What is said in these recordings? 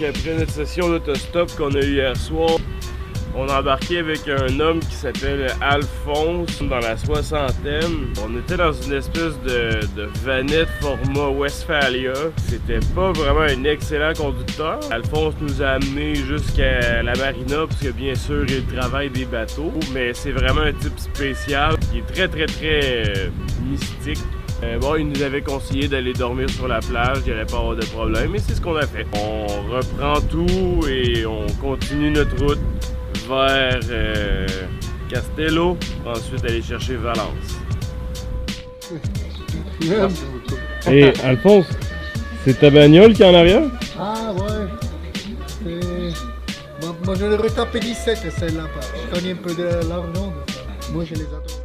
après notre session d'autostop qu'on a eu hier soir, on a embarqué avec un homme qui s'appelle Alphonse dans la soixantaine. On était dans une espèce de vanette format Westphalia. C'était pas vraiment un excellent conducteur. Alphonse nous a amenés jusqu'à la marina parce que bien sûr il travaille des bateaux. Mais c'est vraiment un type spécial qui est très mystique. Bon, il nous avait conseillé d'aller dormir sur la plage, il n'y allait pas avoir de problème, et c'est ce qu'on a fait. On reprend tout et on continue notre route vers Castello, pour ensuite aller chercher Valence. Merci beaucoup. Hey, Alphonse, c'est ta bagnole qui est en arrière? Ah ouais. Moi je l'ai retapé 17 celle-là. Je connais un peu de l'argent. Moi je les attends.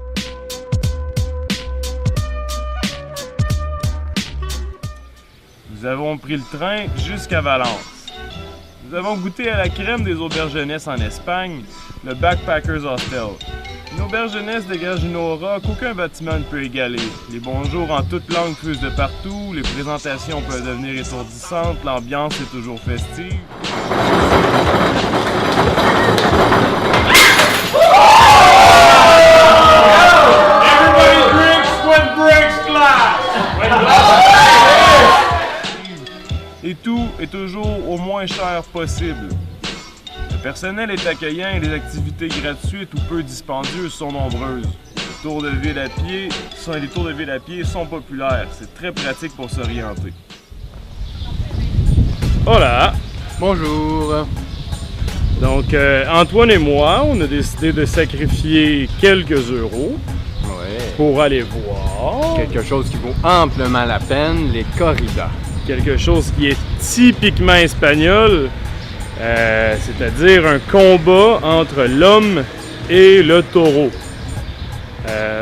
Nous avons pris le train jusqu'à Valence. Nous avons goûté à la crème des auberges jeunesse en Espagne, le Backpackers Hostel. Une auberge jeunesse dégage une aura qu'aucun bâtiment ne peut égaler. Les bonjours en toutes langues fusent de partout, les présentations peuvent devenir étourdissantes, l'ambiance est toujours festive. Everybody drinks when breaks glass! Et tout est toujours au moins cher possible. Le personnel est accueillant et les activités gratuites ou peu dispendieuses sont nombreuses. Les tours de ville à pied sont populaires. C'est très pratique pour s'orienter. Voilà! Bonjour! Donc, Antoine et moi, on a décidé de sacrifier quelques euros pour aller voir Quelque chose qui vaut amplement la peine, les corridas. quelque chose qui est typiquement espagnol, c'est-à-dire un combat entre l'homme et le taureau.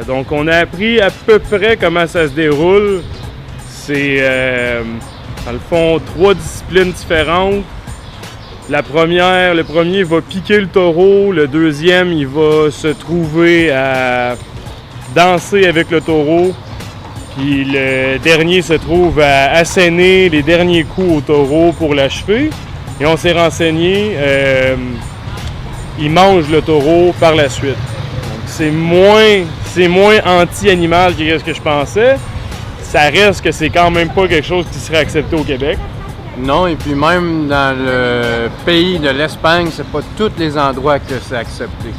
Donc on a appris à peu près comment ça se déroule. C'est dans le fond 3 disciplines différentes. Le premier va piquer le taureau, le deuxième il va se trouver à danser avec le taureau. Puis le dernier se trouve à asséner les derniers coups au taureau pour l'achever. Et on s'est renseigné, il mange le taureau par la suite. Donc c'est moins anti-animal que ce que je pensais. Ça reste que c'est quand même pas quelque chose qui serait accepté au Québec. Non, et puis même dans le pays de l'Espagne, c'est pas tous les endroits que c'est accepté.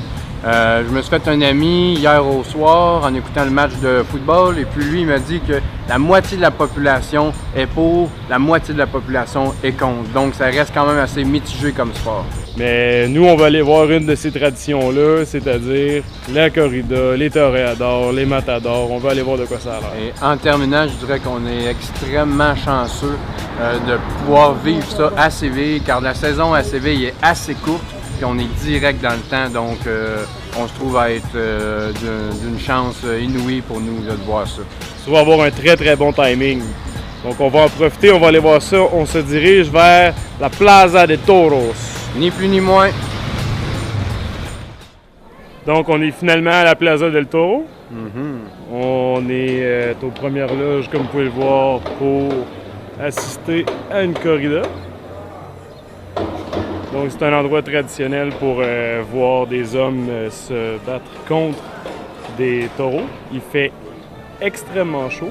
Je me suis fait un ami hier au soir en écoutant le match de football et puis lui il m'a dit que la moitié de la population est pour, la moitié de la population est contre. Donc ça reste quand même assez mitigé comme sport. Mais nous on va aller voir une de ces traditions-là, c'est-à-dire la corrida, les toréadors, les matadors. On va aller voir de quoi ça a l'air. Et en terminant, je dirais qu'on est extrêmement chanceux de pouvoir vivre ça à Séville car la saison à Séville est assez courte. Puis on est direct dans le temps, donc on se trouve à être d'une chance inouïe pour nous de voir ça. Ça va avoir un très bon timing. Donc on va en profiter, on va aller voir ça. On se dirige vers la Plaza de Toros. Ni plus ni moins. Donc on est finalement à la Plaza del Toro. Mm-hmm. On est aux premières loges, comme vous pouvez le voir, pour assister à une corrida. Donc c'est un endroit traditionnel pour voir des hommes se battre contre des taureaux. Il fait extrêmement chaud.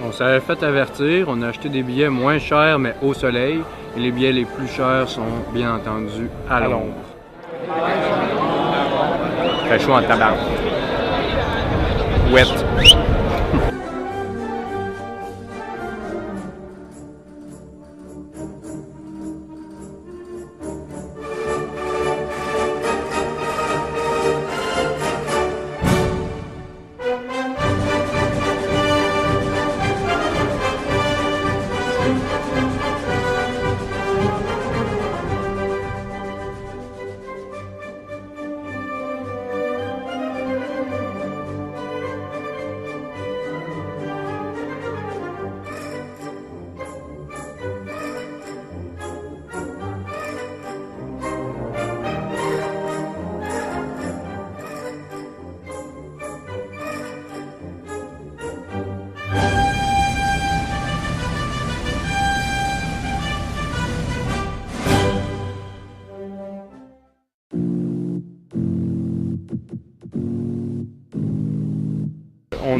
On s'avait fait avertir, on a acheté des billets moins chers mais au soleil et les billets les plus chers sont bien entendu à l'ombre. Fait chaud en tabac. Wet.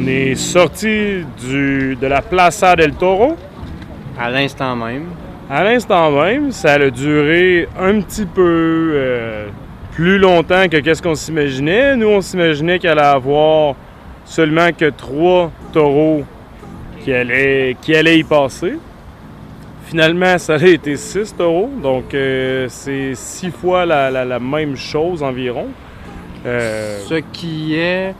On est sorti de la Plaza del Toro. À l'instant même. À l'instant même, ça a duré un petit peu plus longtemps que qu'est-ce qu'on s'imaginait. Nous, on s'imaginait qu'il allait avoir seulement que 3 taureaux qui allaient y passer. Finalement, ça a été 6 taureaux, donc c'est 6 fois la même chose environ. Ce qui est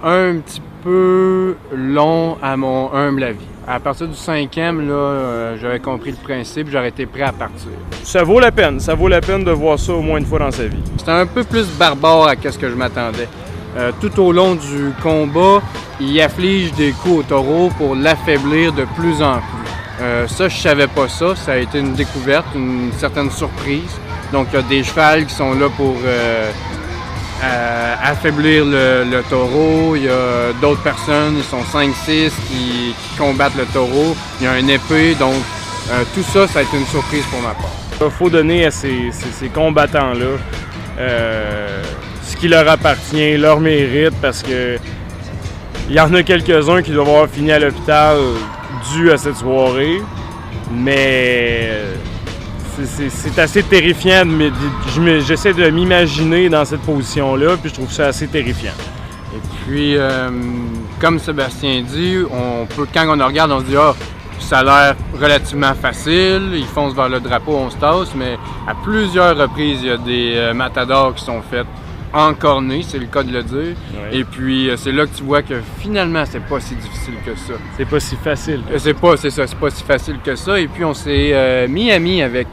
un petit peu long à mon humble avis. À partir du 5e, là, j'avais compris le principe, j'aurais été prêt à partir. Ça vaut la peine de voir ça au moins une fois dans sa vie. C'était un peu plus barbare à ce que je m'attendais. Tout au long du combat, il afflige des coups au taureau pour l'affaiblir de plus en plus. Ça, je savais pas ça. Ça a été une découverte, une certaine surprise. Donc, il y a des chevals qui sont là pour affaiblir le taureau. Il y a d'autres personnes, ils sont 5-6 qui combattent le taureau. Il y a une épée, donc tout ça, ça a été une surprise pour ma part. Il faut donner à ces combattants-là ce qui leur appartient, leur mérite, parce que il y en a quelques-uns qui doivent avoir fini à l'hôpital dû à cette soirée, mais c'est assez terrifiant. J'essaie de m'imaginer dans cette position-là, puis je trouve ça assez terrifiant. Et puis, comme Sébastien dit, quand on regarde, on se dit « Ah, ça a l'air relativement facile, ils foncent vers le drapeau, on se tasse », mais à plusieurs reprises, il y a des matadors qui sont faits encornés, c'est le cas de le dire. Ouais. Et puis, c'est là que tu vois que finalement, c'est pas si difficile que ça. C'est pas si facile. C'est pas si facile que ça. Et puis, on s'est mis amis avec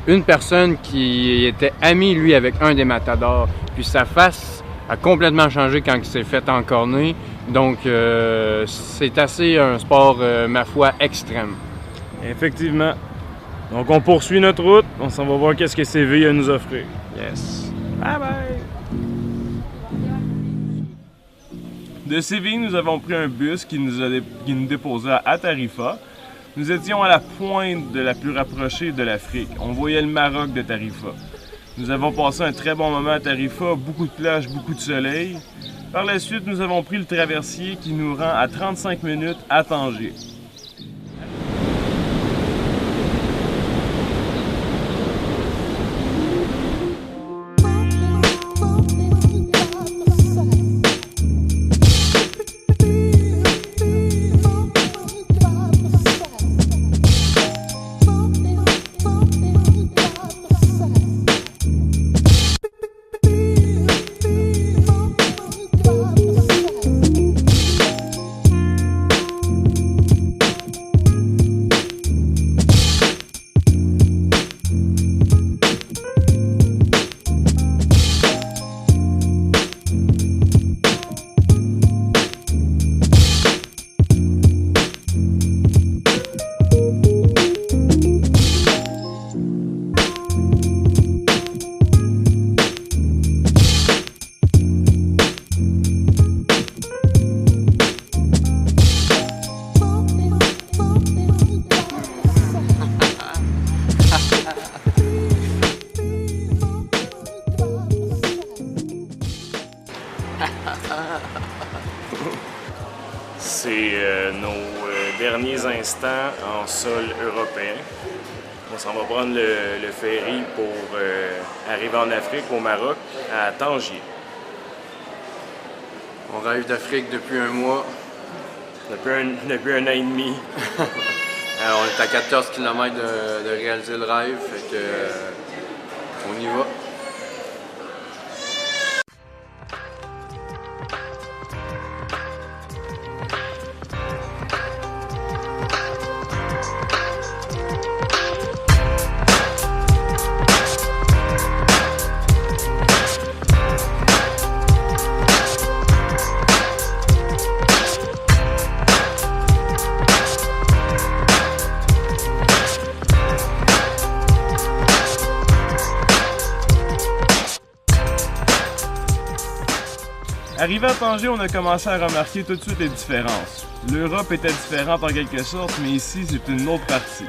une personne qui était amie, lui, avec un des matadors. Puis sa face a complètement changé quand il s'est fait encorner. Donc, c'est assez un sport, ma foi, extrême. Effectivement. Donc, on poursuit notre route. On s'en va voir qu'est-ce que CV a à nous offrir. Yes. Bye bye! De Séville, nous avons pris un bus qui nous déposait à Tarifa. Nous étions à la pointe de la plus rapprochée de l'Afrique. On voyait le Maroc de Tarifa. Nous avons passé un très bon moment à Tarifa, beaucoup de plages, beaucoup de soleil. Par la suite, nous avons pris le traversier qui nous rend à 35 minutes à Tanger. C'est nos derniers instants en sol européen. On s'en va prendre le ferry pour arriver en Afrique, au Maroc, à Tanger. On rêve d'Afrique depuis un mois. Depuis un an et demi. On est à 14 km de réaliser le rêve, fait que on y va. Arrivé à Tanger, on a commencé à remarquer tout de suite les différences. L'Europe était différente en quelque sorte, mais ici, c'est une autre partie.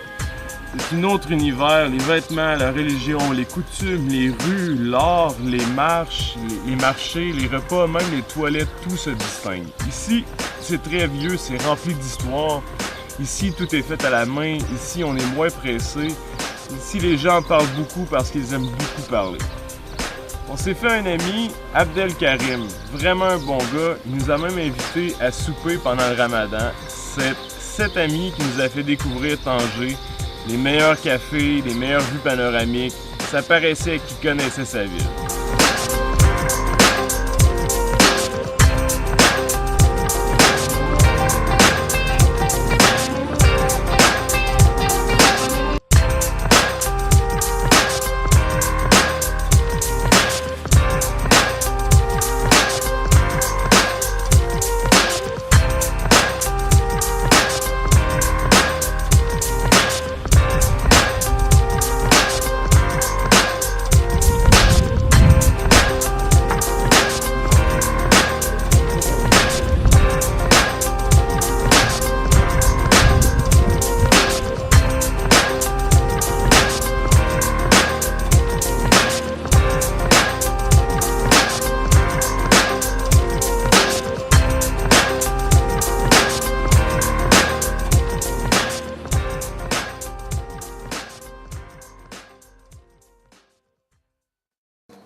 C'est un autre univers, les vêtements, la religion, les coutumes, les rues, l'art, les marches, les marchés, les repas, même les toilettes, tout se distingue. Ici, c'est très vieux, c'est rempli d'histoire. Ici, tout est fait à la main. Ici, on est moins pressé. Ici, les gens parlent beaucoup parce qu'ils aiment beaucoup parler. On s'est fait un ami, Abdel Karim, vraiment un bon gars. Il nous a même invités à souper pendant le Ramadan. C'est cet ami qui nous a fait découvrir Tanger, les meilleurs cafés, les meilleures vues panoramiques. Ça paraissait qu'il connaissait sa ville.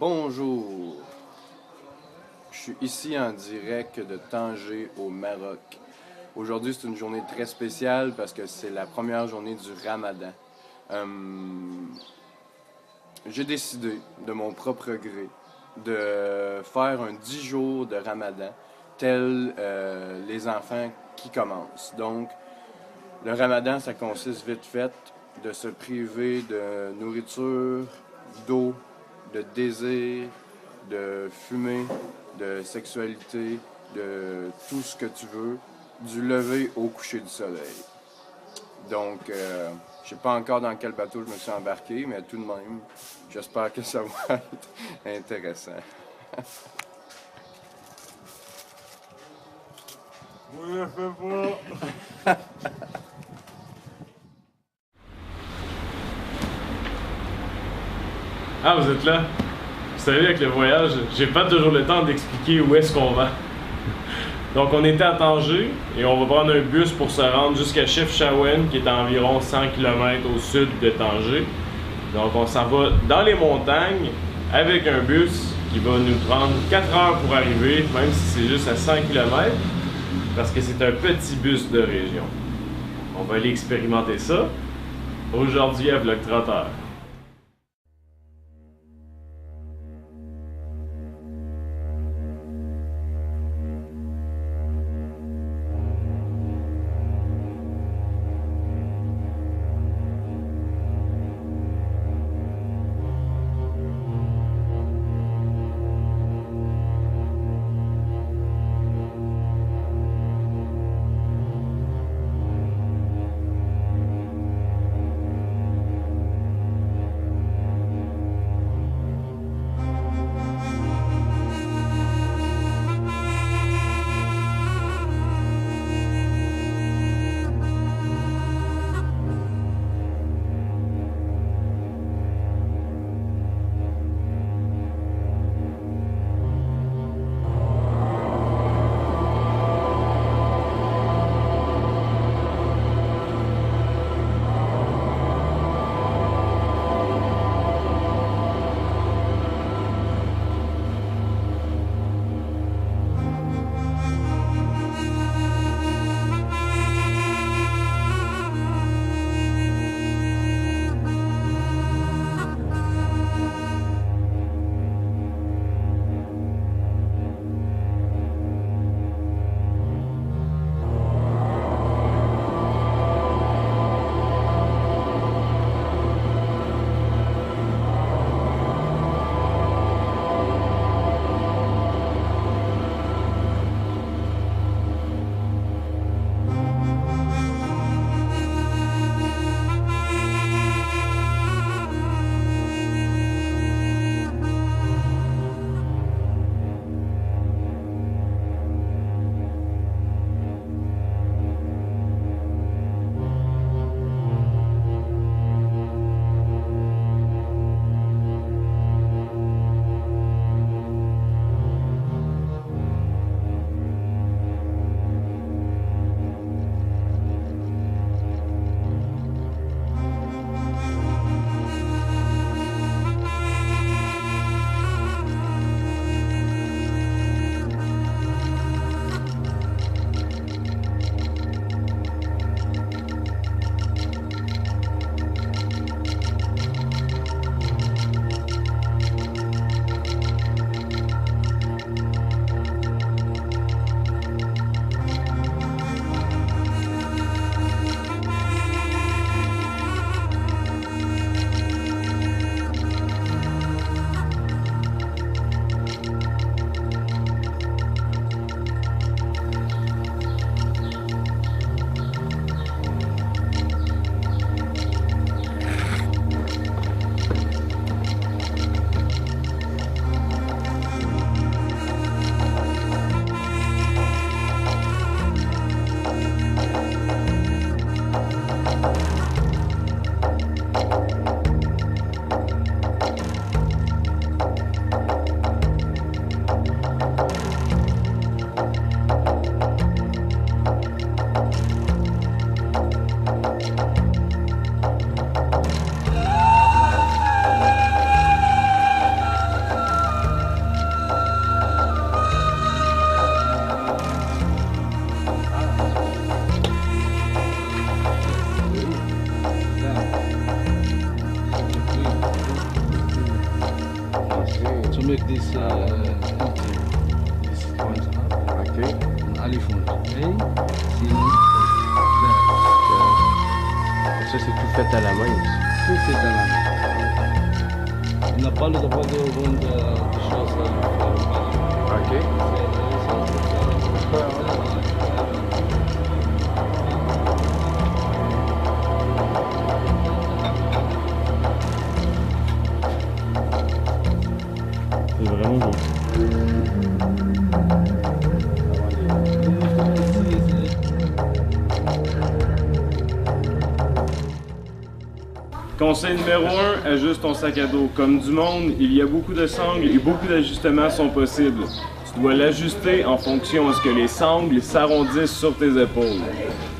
Bonjour, je suis ici en direct de Tanger au Maroc. Aujourd'hui c'est une journée très spéciale parce que c'est la première journée du Ramadan. J'ai décidé de mon propre gré de faire un 10 jours de Ramadan tel les enfants qui commencent. Donc le Ramadan ça consiste vite fait de se priver de nourriture, d'eau, de désir, de fumée, de sexualité, de tout ce que tu veux, du lever au coucher du soleil. Donc, je sais pas encore dans quel bateau je me suis embarqué, mais tout de même, j'espère que ça va être intéressant. Oui, je fais pas. Ah, vous êtes là? Vous savez, avec le voyage, j'ai pas toujours le temps d'expliquer où est-ce qu'on va. Donc, on était à Tanger et on va prendre un bus pour se rendre jusqu'à Chefchaouen, qui est à environ 100 km au sud de Tanger. Donc, on s'en va dans les montagnes avec un bus qui va nous prendre 4 heures pour arriver, même si c'est juste à 100 km, parce que c'est un petit bus de région. On va aller expérimenter ça aujourd'hui à Vlog Trotteur. OK. Ça, c'est tout fait à la main aussi. Tout c'est à la main. On n'a pas le droit de vendre des choses OK. C'est vraiment beau. Conseil numéro 1, ajuste ton sac à dos. Comme du monde, il y a beaucoup de sangles et beaucoup d'ajustements sont possibles. Tu dois l'ajuster en fonction de ce que les sangles s'arrondissent sur tes épaules.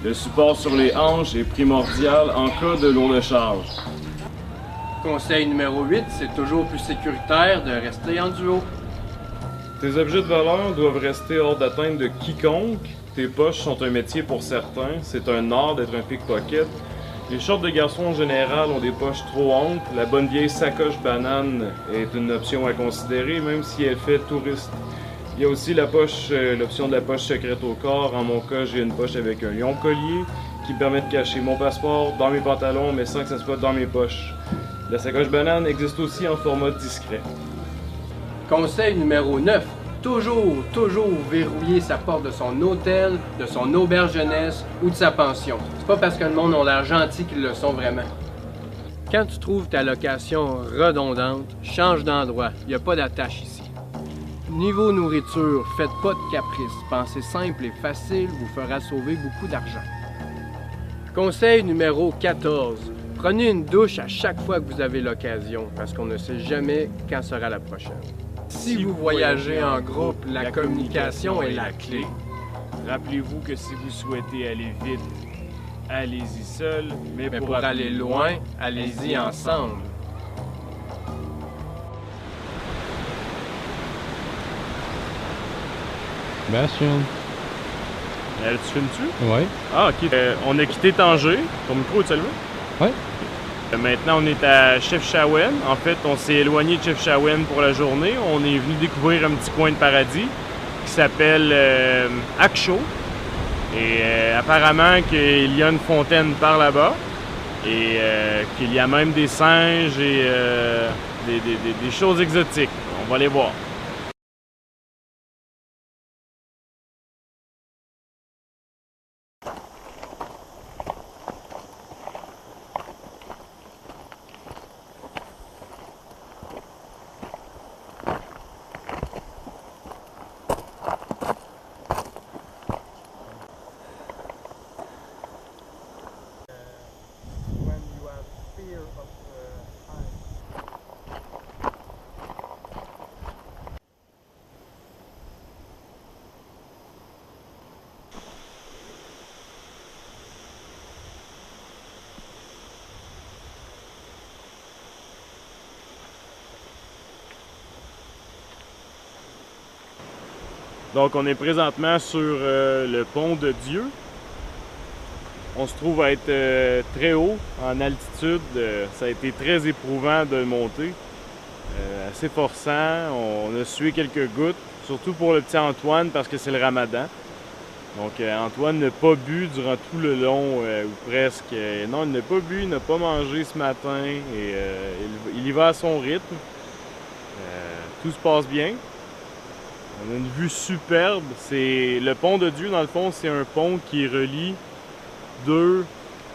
Le support sur les hanches est primordial en cas de lourde charge. Conseil numéro 8, c'est toujours plus sécuritaire de rester en duo. Tes objets de valeur doivent rester hors d'atteinte de quiconque. Tes poches sont un métier pour certains. C'est un art d'être un pickpocket. Les shorts de garçons en général ont des poches trop amples. La bonne vieille sacoche banane est une option à considérer, même si elle fait touriste. Il y a aussi l'option de la poche secrète au corps. En mon cas, j'ai une poche avec un lion collier qui me permet de cacher mon passeport dans mes pantalons, mais sans que ça soit dans mes poches. La sacoche banane existe aussi en format discret. Conseil numéro 9, toujours verrouiller sa porte de son hôtel, de son auberge jeunesse ou de sa pension. C'est pas parce que le monde a l'air gentil qu'ils le sont vraiment. Quand tu trouves ta location redondante, change d'endroit. Il n'y a pas d'attache ici. Niveau nourriture, faites pas de caprices. Pensez simple et facile vous fera sauver beaucoup d'argent. Conseil numéro 14. Prenez une douche à chaque fois que vous avez l'occasion, parce qu'on ne sait jamais quand sera la prochaine. Si vous voyagez en groupe, la communication est la clé. Rappelez-vous que si vous souhaitez aller vite, allez-y seul, mais pour aller loin, allez-y ensemble. Bastien. Tu filmes-tu? Ouais. Ah, ok. On a quitté Tanger. Ton micro est allumé? Ouais. Maintenant, on est à Chefchaouen. En fait, on s'est éloigné de Chefchaouen pour la journée. On est venu découvrir un petit coin de paradis qui s'appelle Akcho. Et apparemment qu'il y a une fontaine par là-bas et qu'il y a même des singes et des choses exotiques. On va les voir. Donc on est présentement sur le pont de Dieu. On se trouve à être très haut en altitude. Ça a été très éprouvant de monter. Assez forçant. On a sué quelques gouttes, surtout pour le petit Antoine parce que c'est le ramadan. Donc Antoine n'a pas bu durant tout le long, ou presque. Non, il n'a pas bu, il n'a pas mangé ce matin. Et il y va à son rythme. Tout se passe bien. On a une vue superbe. C'est le pont de Dieu, dans le fond, c'est un pont qui relie deux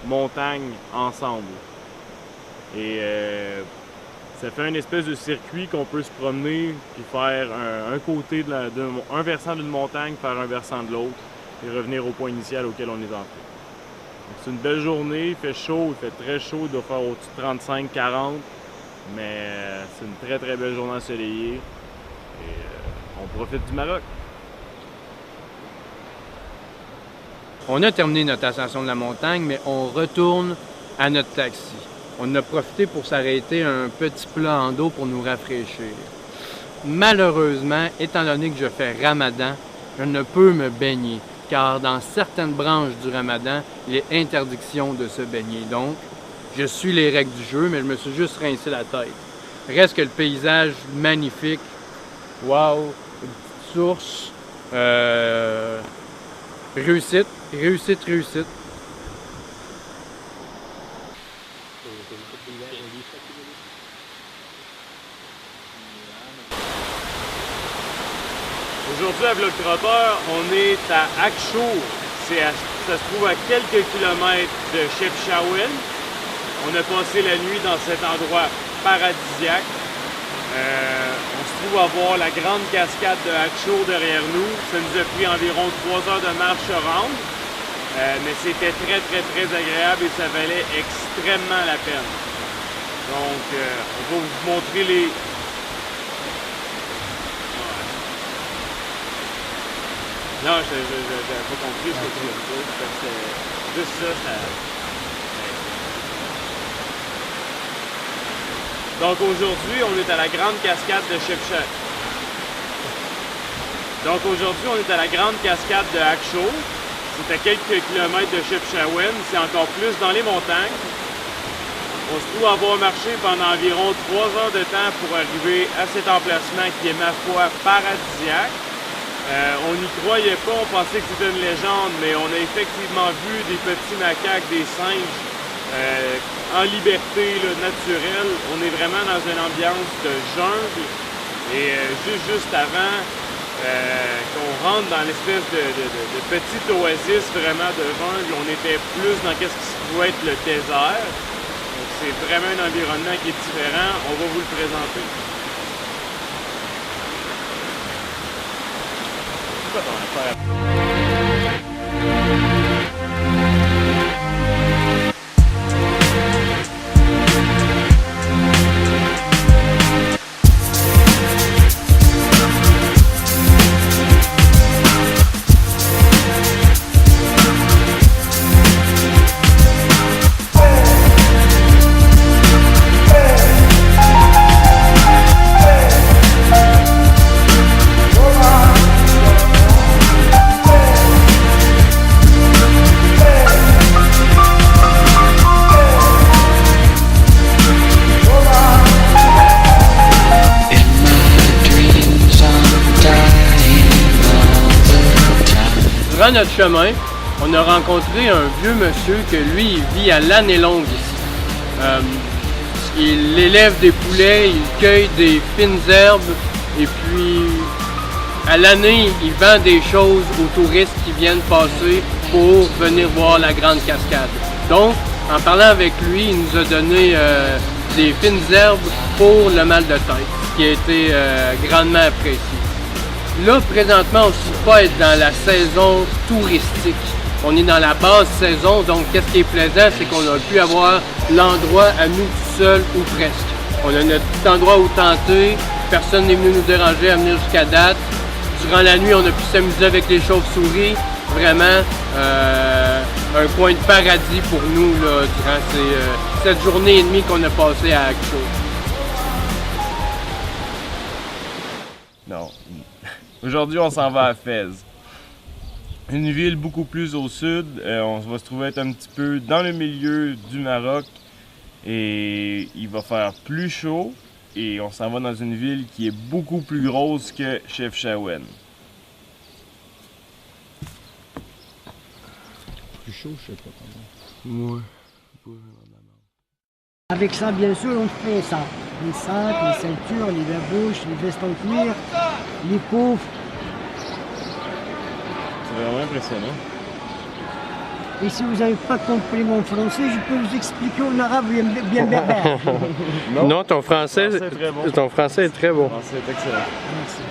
montagnes ensemble. Et ça fait une espèce de circuit qu'on peut se promener puis faire un côté un versant d'une montagne, faire un versant de l'autre et revenir au point initial auquel on est entré. C'est une belle journée, il fait chaud, il fait très chaud, il doit faire au-dessus de 35-40, mais c'est une très très belle journée ensoleillée et on profite du Maroc. On a terminé notre ascension de la montagne, mais on retourne à notre taxi. On a profité pour s'arrêter un petit plat en dos pour nous rafraîchir. Malheureusement, étant donné que je fais Ramadan, je ne peux me baigner, car dans certaines branches du Ramadan, il est interdiction de se baigner. Donc, je suis les règles du jeu, mais je me suis juste rincé la tête. Reste que le paysage magnifique wow, une petite source, réussite, réussite, réussite. Aujourd'hui à Vlog Trotteur, on est à Akshur. Ça se trouve à quelques kilomètres de Chefchaouen. On a passé la nuit dans cet endroit paradisiaque. On se trouve à voir la grande cascade de Akshur derrière nous. Ça nous a pris environ 3 heures de marche à rendre. Mais c'était très agréable et ça valait extrêmement la peine. Donc, on va vous montrer les... Non, je n'avais pas compris ce que tu viens de dire, parce que juste ça... Donc aujourd'hui, on est à la grande cascade de Chefchaouen. Donc aujourd'hui, on est à la grande cascade de Akshur. C'est à quelques kilomètres de Chefchaouen, c'est encore plus dans les montagnes. On se trouve avoir marché pendant environ 3 heures de temps pour arriver à cet emplacement qui est, ma foi, paradisiaque. On n'y croyait pas, on pensait que c'était une légende, mais on a effectivement vu des petits macaques, des singes en liberté là, naturelle. On est vraiment dans une ambiance de jungle. Et juste avant qu'on rentre dans l'espèce de petite oasis vraiment de jungle, on était plus dans ce qui pourrait être le désert. Donc c'est vraiment un environnement qui est différent. On va vous le présenter. C'est quoi ton affaire? Durant notre chemin, on a rencontré un vieux monsieur que lui, il vit à l'année longue ici. Il élève des poulets, il cueille des fines herbes et puis à l'année, il vend des choses aux touristes qui viennent passer pour venir voir la grande cascade. Donc, en parlant avec lui, il nous a donné des fines herbes pour le mal de tête, ce qui a été grandement apprécié. Là, présentement, on ne se trouve pas être dans la saison touristique. On est dans la basse saison, donc qu'est-ce qui est plaisant, c'est qu'on a pu avoir l'endroit à nous tout seul ou presque. On a notre petit endroit où tenter, personne n'est venu nous déranger à venir jusqu'à date. Durant la nuit, on a pu s'amuser avec les chauves-souris. Vraiment, un coin de paradis pour nous là, durant cette journée et demie qu'on a passé à Akshur. Non. Aujourd'hui, on s'en va à Fez. Une ville beaucoup plus au sud. On va se trouver être un petit peu dans le milieu du Maroc. Et il va faire plus chaud. Et on s'en va dans une ville qui est beaucoup plus grosse que Chefchaouen. Plus chaud, je sais pas comment. Ouais. Avec ça, bien sûr, on fait ça. Les sacs, les ceintures, les babouches, les vestes en cuir, les coffres. C'est vraiment impressionnant. Et si vous n'avez pas compris mon français, je peux vous expliquer en arabe bien berbère. Non, ton français est très bon. Ton français est très bon. C'est excellent. Merci.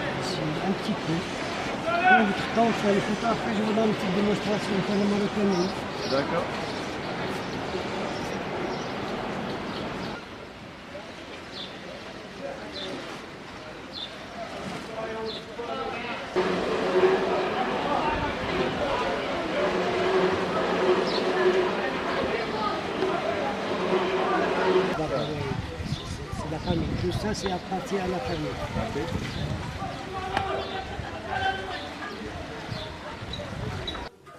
Un petit peu. Quand votre temps, on fait les photos, après je vous donne une petite démonstration pour le marocain. D'accord. C'est la famille. Tout ça, c'est appartient à la famille. Okay.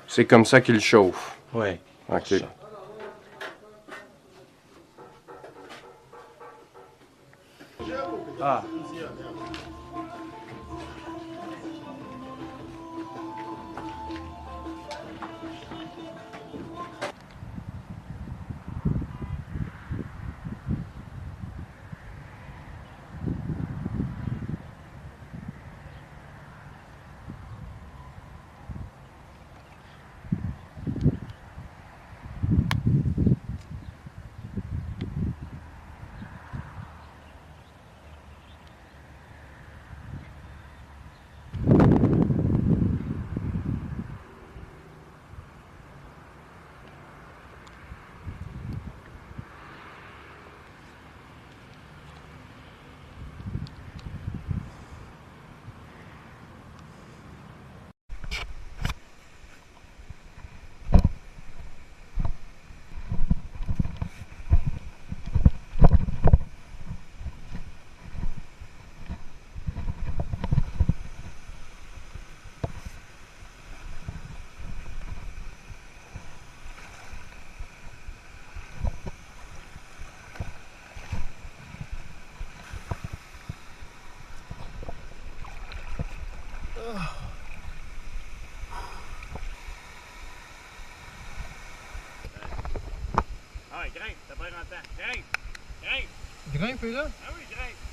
C'est comme ça qu'il chauffe. Ouais. OK. Ah. Ah ouais, grimpe, t'as pas longtemps. Grimpe! Grimpe! Grimpe là? Ah oui, grimpe!